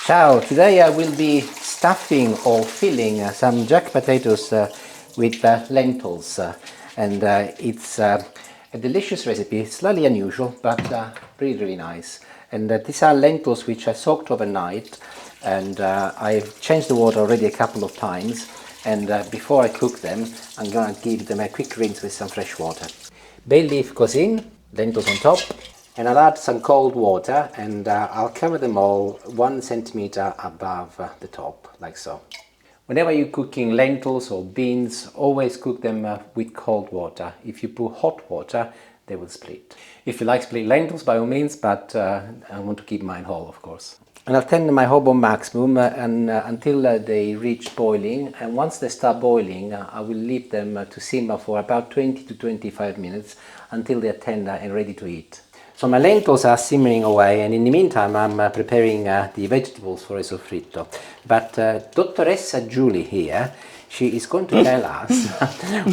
Ciao, today I will be stuffing or filling some jack potatoes with lentils and it's a delicious recipe, slightly unusual but really nice. And these are lentils which I soaked overnight, and I've changed the water already a couple of times, and before I cook them I'm gonna give them a quick rinse with some fresh water. Bay leaf goes in, lentils on top, and I'll add some cold water, and I'll cover them all 1 centimeter above the top, like so. Whenever you're cooking lentils or beans, always cook them with cold water. If you put hot water, they will split. If you like split lentils, by all means, but I want to keep mine whole, of course. And I'll turn my hob on maximum until they reach boiling, and once they start boiling, I will leave them to simmer for about 20 to 25 minutes until they're tender and ready to eat. So my lentils are simmering away, and in the meantime I'm preparing the vegetables for a soffritto. But Dottoressa Julie here, she is going to tell us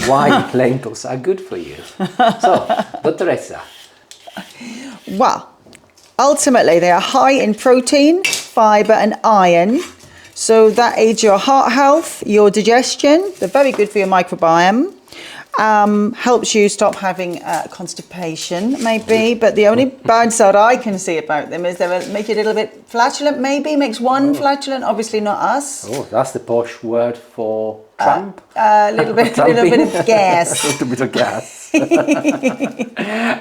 why lentils are good for you. So, Dottoressa. Well, ultimately they are high in protein, fibre and iron. So that aids your heart health, your digestion. They're very good for your microbiome. Helps you stop having constipation, maybe, but the only bad side I can see about them is they make you a little bit flatulent, maybe, makes one flatulent, obviously not us. Oh, that's the posh word for Trump? A little bit of gas. A little bit of gas.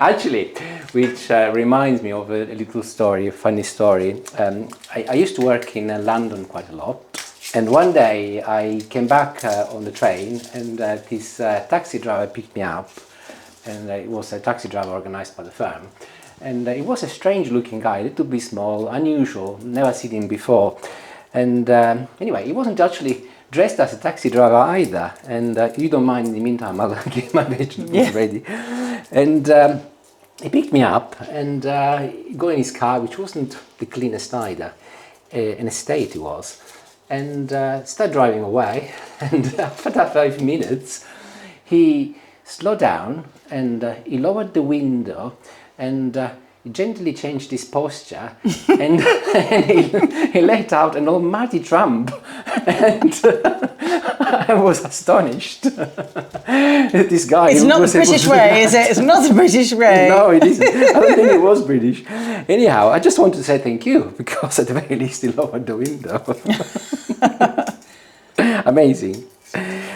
Actually, which reminds me of a little story, a funny story. I used to work in London quite a lot. And one day I came back on the train, and this taxi driver picked me up, and it was a taxi driver organized by the firm. And it was a strange looking guy, a little bit small, unusual, never seen him before. And anyway, he wasn't actually dressed as a taxi driver either. And you don't mind, in the meantime, I'll get my vegetables ready. And he picked me up and got in his car, which wasn't the cleanest either, an estate it was. And started driving away, and after 5 minutes he slowed down and he lowered the window, and he gently changed his posture, and he let out an old Marty Trump, and I was astonished. This guy... It's not the British way, is it? It's not the British way. No, it isn't. I don't think it was British. Anyhow, I just want to say thank you, because at the very least he lowered the window. Amazing.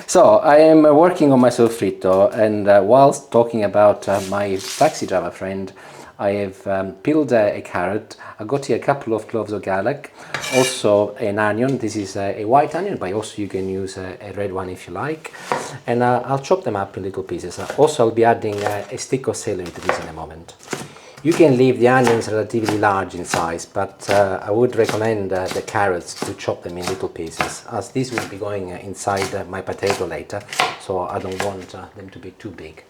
So I am working on my soffritto, and whilst talking about my taxi driver friend, I have peeled a carrot. I got here a couple of cloves of garlic, also an onion. This is a white onion, but also you can use a red one if you like. And I'll chop them up in little pieces. Also, I'll be adding a stick of celery to this in a moment. You can leave the onions relatively large in size, but I would recommend the carrots to chop them in little pieces, as this will be going inside my potato later, so I don't want them to be too big.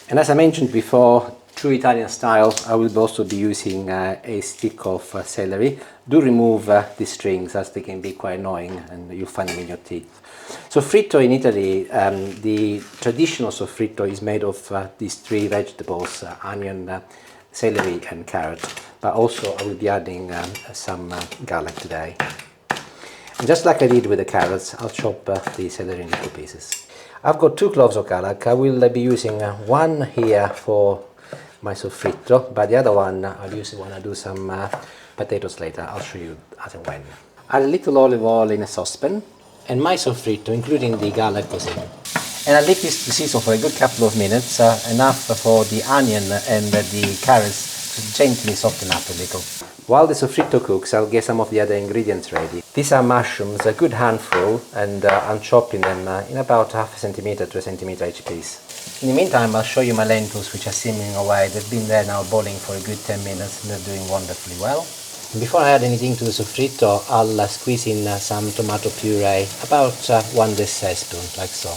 And as I mentioned before, true Italian style, I will also be using a stick of celery. Do remove the strings, as they can be quite annoying and you'll find them in your teeth. Soffritto in Italy, the traditional soffritto is made of these three vegetables, onion, celery and carrot, but also I will be adding some garlic today. And just like I did with the carrots, I'll chop the celery in little pieces. I've got 2 cloves of garlic. I will be using one here for my soffritto, but the other one I'll use it when I do some potatoes later. I'll show you as and when. Add a little olive oil in a saucepan, and my soffritto, including the garlic, goes in. And I'll leave this to season for a good couple of minutes, enough for the onion and the carrots to gently soften up a little. While the soffritto cooks, I'll get some of the other ingredients ready. These are mushrooms, a good handful, and I'm chopping them in about 1/2 centimeter to 1 centimeter each piece. In the meantime, I'll show you my lentils, which are simmering away. They've been there now boiling for a good 10 minutes, and they're doing wonderfully well. And before I add anything to the soffritto, I'll squeeze in some tomato puree, about 1 tablespoon, like so.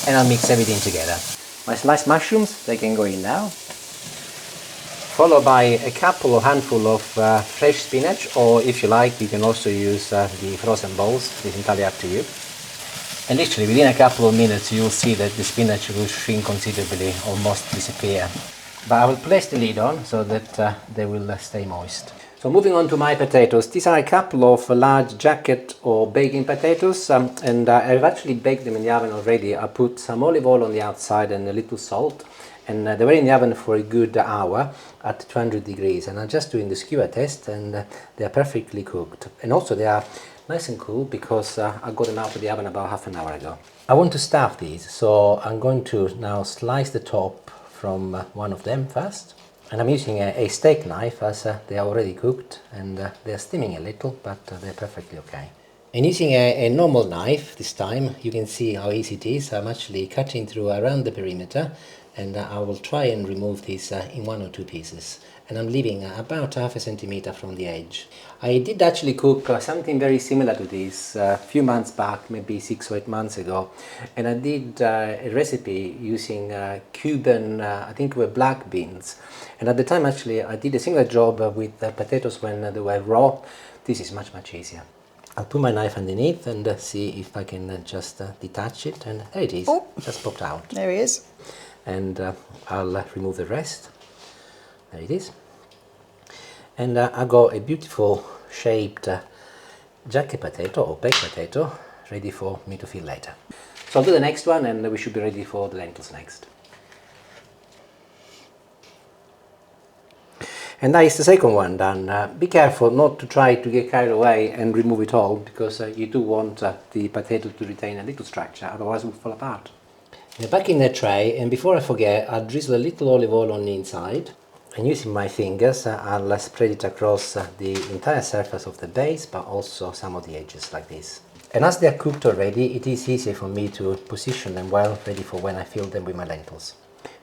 And I'll mix everything together. My sliced mushrooms, they can go in now. Followed by a couple of handful of fresh spinach, or if you like, you can also use the frozen balls. It's entirely up to you. And literally within a couple of minutes you'll see that the spinach will shrink considerably, almost disappear. But I will place the lid on so that they will stay moist. So moving on to my potatoes, these are a couple of large jacket or baking potatoes, and I've actually baked them in the oven already. I put some olive oil on the outside and a little salt, and they were in the oven for a good hour at 200 degrees, and I'm just doing the skewer test, and they are perfectly cooked. And also they are nice and cool because I got them out of the oven about half an hour ago. I want to stuff these, so I'm going to now slice the top from one of them first. And I'm using a steak knife as they are already cooked, and they're steaming a little, but they're perfectly okay. And using a normal knife this time, you can see how easy it is. I'm actually cutting through around the perimeter, and I will try and remove this in 1 or 2 pieces. And I'm leaving about half a centimeter from the edge. I did actually cook something very similar to this a few months back, maybe 6 or 8 months ago, and I did a recipe using Cuban, I think were black beans. And at the time actually I did a similar job with potatoes when they were raw. This is much easier. I'll put my knife underneath and see if I can just detach it, and there it is. Oh, just popped out. There he is. And I'll remove the rest. There it is. And I got a beautiful shaped jacket potato or baked potato ready for me to fill later. So I'll do the next one, and we should be ready for the lentils next. And that is the second one done. Be careful not to try to get carried away and remove it all, because you do want the potato to retain a little structure, otherwise it will fall apart. Back in the tray, and before I forget, I'll drizzle a little olive oil on the inside, and using my fingers I'll spread it across the entire surface of the base, but also some of the edges like this. And as they are cooked already, it is easier for me to position them well, ready for when I fill them with my lentils.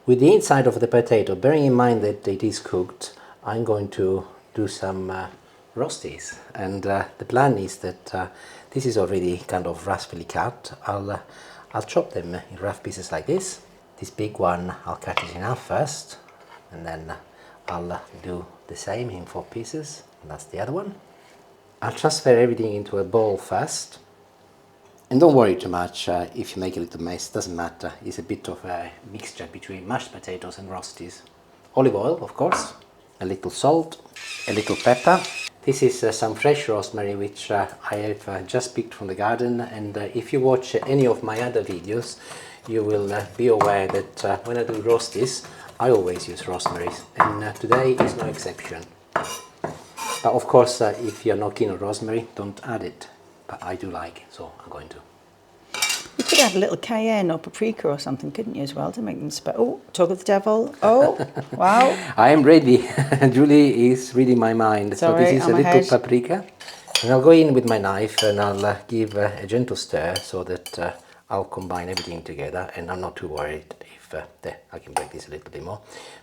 With the inside of the potato, bearing in mind that it is cooked, I'm going to do some roasties, and the plan is that this is already kind of roughly cut. I'll chop them in rough pieces like this. This big one I'll cut it in half first, and then I'll do the same in 4 pieces, and that's the other one. I'll transfer everything into a bowl first, and don't worry too much if you make a little mess, doesn't matter. It's a bit of a mixture between mashed potatoes and roasties. Olive oil, of course, a little salt, a little pepper. This is some fresh rosemary which I have just picked from the garden, and if you watch any of my other videos you will be aware that when I do roasties I always use rosemary, and today is no exception. But of course if you're not keen on rosemary, don't add it, but I do like it, so I'm going to. You could add a little cayenne or paprika or something, couldn't you, as well, to make them oh, talk of the devil. Oh, wow. I am ready. Julie is reading my mind. Sorry, so this is I'm a little ahead. paprika. And I'll go in with my knife and I'll give a gentle stir so that I'll combine everything together, and I'm not too worried if I can break this a little bit more,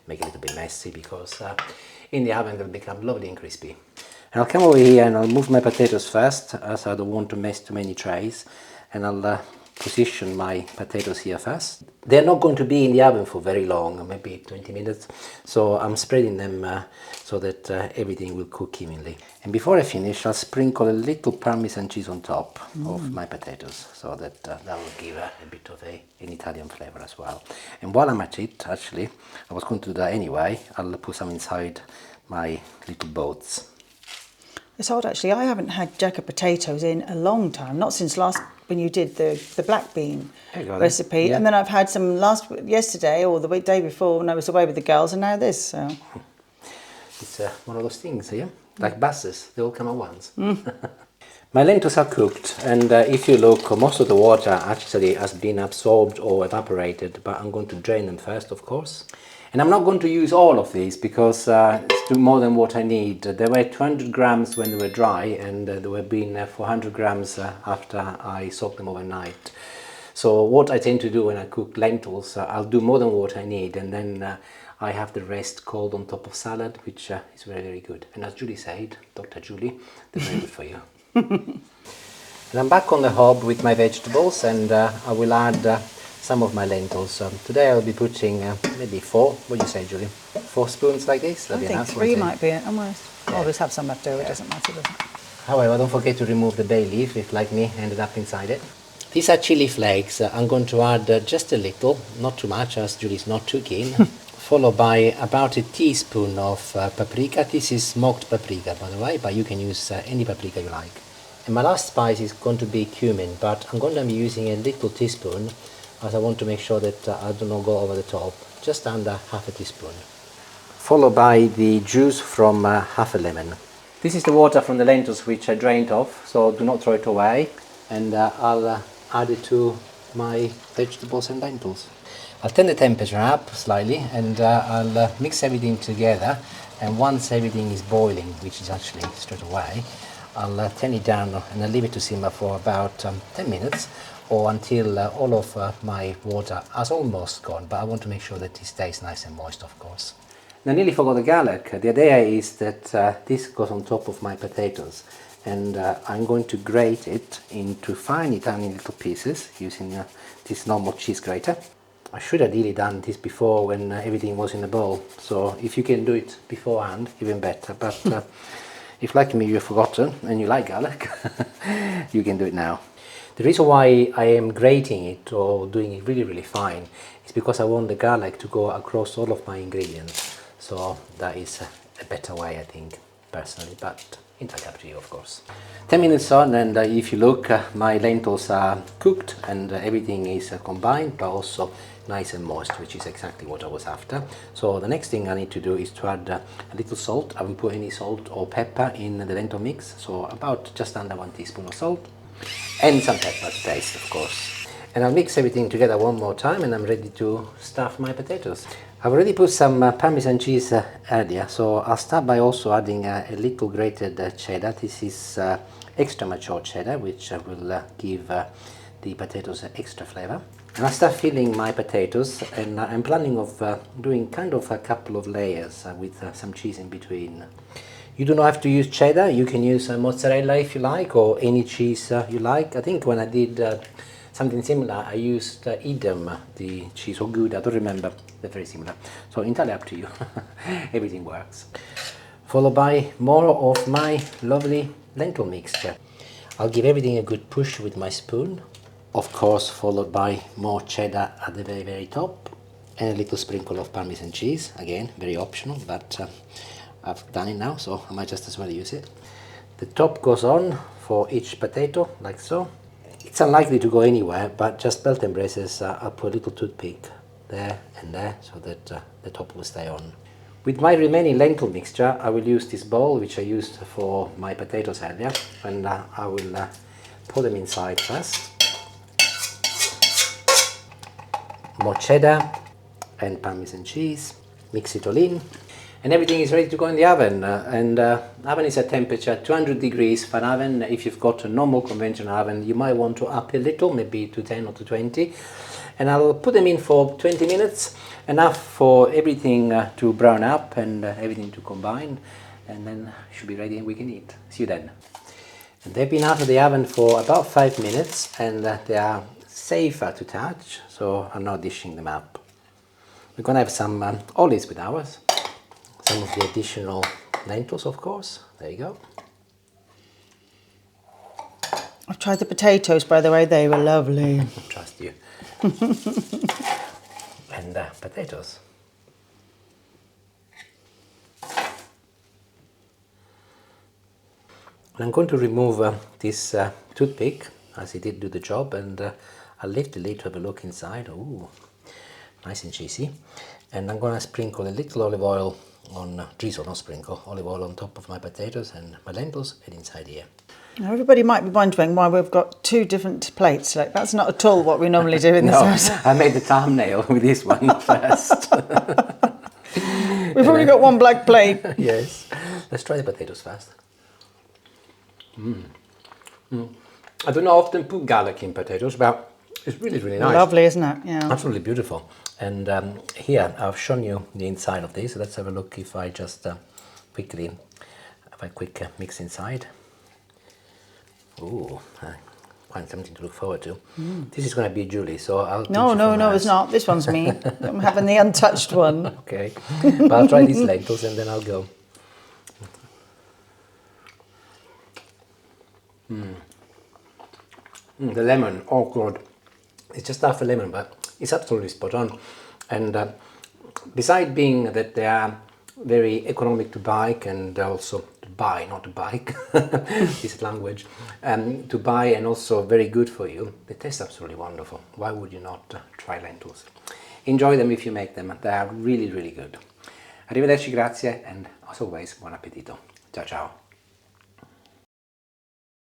make it a little bit messy, because in the oven they'll become lovely and crispy. And I'll come over here and I'll move my potatoes first, as I don't want to mess too many trays, and I'll position my potatoes here first. They're not going to be in the oven for very long, maybe 20 minutes, so I'm spreading them so that everything will cook evenly. And before I finish, I'll sprinkle a little Parmesan cheese on top of my potatoes, so that that will give a bit of an Italian flavor as well. And while I'm at it, actually, I was going to do that anyway, I'll put some inside my little boats. It's odd, actually. I haven't had jacket potatoes in a long time, not since when you did the black bean recipe. Yeah. And then I've had some yesterday or the day before when I was away with the girls, and now this. So it's one of those things, yeah? Like buses, they all come at once. My lentils are cooked, and if you look, most of the water actually has been absorbed or evaporated, but I'm going to drain them first, of course. And I'm not going to use all of these because it's more than what I need. There were 200 grams when they were dry, and there were been 400 grams after I soaked them overnight. So what I tend to do when I cook lentils, I'll do more than what I need, and then I have the rest cold on top of salad, which is very good. And as Julie said, Dr. Julie, they're very good for you. And I'm back on the hob with my vegetables, and I will add some of my lentils. Today I'll be putting maybe 4, what do you say, Julie? 4 spoons like this? I think 3 might be it, almost. Yeah. Always have some left over, it doesn't matter, does it? However, don't forget to remove the bay leaf if, like me, ended up inside it. These are chili flakes. I'm going to add just a little, not too much, as Julie's not too keen. followed by about a teaspoon of paprika. This is smoked paprika, by the way, but you can use any paprika you like. And my last spice is going to be cumin, but I'm going to be using a little teaspoon as I want to make sure that I do not go over the top, just under half a teaspoon. Followed by the juice from half a lemon. This is the water from the lentils which I drained off, so do not throw it away. And I'll add it to my vegetables and lentils. I'll turn the temperature up slightly and I'll mix everything together, and once everything is boiling, which is actually straight away, I'll turn it down and I'll leave it to simmer for about 10 minutes or until all of my water has almost gone, but I want to make sure that it stays nice and moist, of course. I nearly forgot the garlic. The idea is that this goes on top of my potatoes, and I'm going to grate it into tiny little pieces using this normal cheese grater. I should have really done this before when everything was in the bowl, so if you can do it beforehand, even better, but if like me you've forgotten and you like garlic, you can do it now. The reason why I am grating it or doing it really fine is because I want the garlic to go across all of my ingredients, so that is a better way, I think, personally, but entirely up to you, of course. 10 minutes on, and if you look, my lentils are cooked and everything is combined, but also nice and moist, which is exactly what I was after. So the next thing I need to do is to add a little salt. I haven't put any salt or pepper in the lentil mix, so about just under 1 teaspoon of salt, and some pepper to taste, of course. And I'll mix everything together one more time, and I'm ready to stuff my potatoes. I've already put some Parmesan cheese earlier, so I'll start by also adding a little grated cheddar. This is extra mature cheddar, which will give the potatoes extra flavor. And I'll start filling my potatoes, and I'm planning of doing kind of a couple of layers with some cheese in between. You do not have to use cheddar, you can use mozzarella if you like, or any cheese you like. I think when I did something similar, I used Edam, the cheese, or Gouda, I don't remember, they're very similar. So entirely up to you, everything works. Followed by more of my lovely lentil mixture. I'll give everything a good push with my spoon. Of course, followed by more cheddar at the very top, and a little sprinkle of Parmesan cheese, again, very optional, but I've done it now, so I might just as well use it. The top goes on for each potato, like so. It's unlikely to go anywhere, but just belt and braces, I'll put a little toothpick there and there so that the top will stay on. With my remaining lentil mixture, I will use this bowl which I used for my potatoes earlier, and I will pour them inside first. More cheddar and Parmesan cheese, mix it all in, and everything is ready to go in the oven. Oven is at temperature 200 degrees for an oven. If you've got a normal conventional oven, you might want to up a little, maybe to 10 or to 20. And I'll put them in for 20 minutes, enough for everything to brown up and everything to combine, and then should be ready and we can eat. See you then. And they've been out of the oven for about 5 minutes, and they are safer to touch, so I'm not dishing them up. We're gonna have some olives with ours, some of the additional lentils, of course. There you go. I've tried the potatoes, by the way, they were lovely. Trust you. And potatoes. And I'm going to remove this toothpick, as it did do the job, and I'll lift the lid to have a look inside. Ooh, nice and cheesy. And I'm going to sprinkle a little olive oil on, drizzle, not sprinkle, olive oil on top of my potatoes and my lentils and inside here. Now, everybody might be wondering why we've got 2 different plates. Like, that's not at all what we normally do in this house. I made the thumbnail with this one first. We've only got 1 black plate. Yes. Let's try the potatoes first. I do not often put garlic in potatoes, but it's really nice. Lovely, isn't it? Yeah. Absolutely beautiful. And here I've shown you the inside of this. Let's have a look if I just quickly have a quick mix inside. Ooh, quite something to look forward to. This is going to be Julie, so I'll No, it's not. This one's me. I'm having the untouched one. Okay, but I'll try these lentils and then I'll go. The lemon, oh god, it's just half a lemon, but it's absolutely spot on. And Besides being that they are very economic to bike and also to buy, not to bike, this language, to buy and also very good for you, they taste absolutely wonderful. Why would you not try lentils? Enjoy them if you make them. They are really, really good. Arrivederci, grazie, and as always, buon appetito. Ciao, ciao.